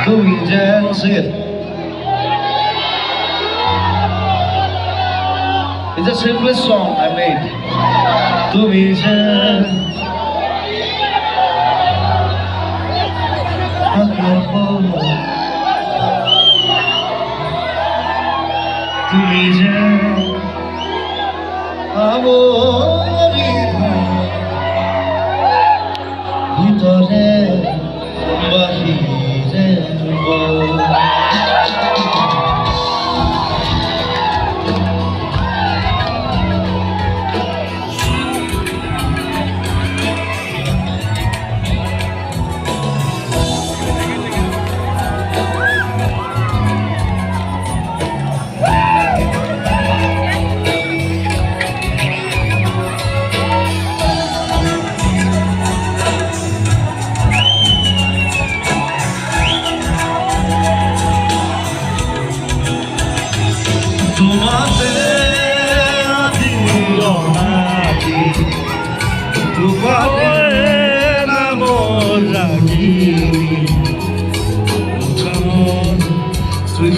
তুমি যেন sing it. It's the simplest song I made. তুমি যেন তুমি যেন আমার ভিতরে বাহিরে তোমাতে তোমাতে নাম রাগি তুই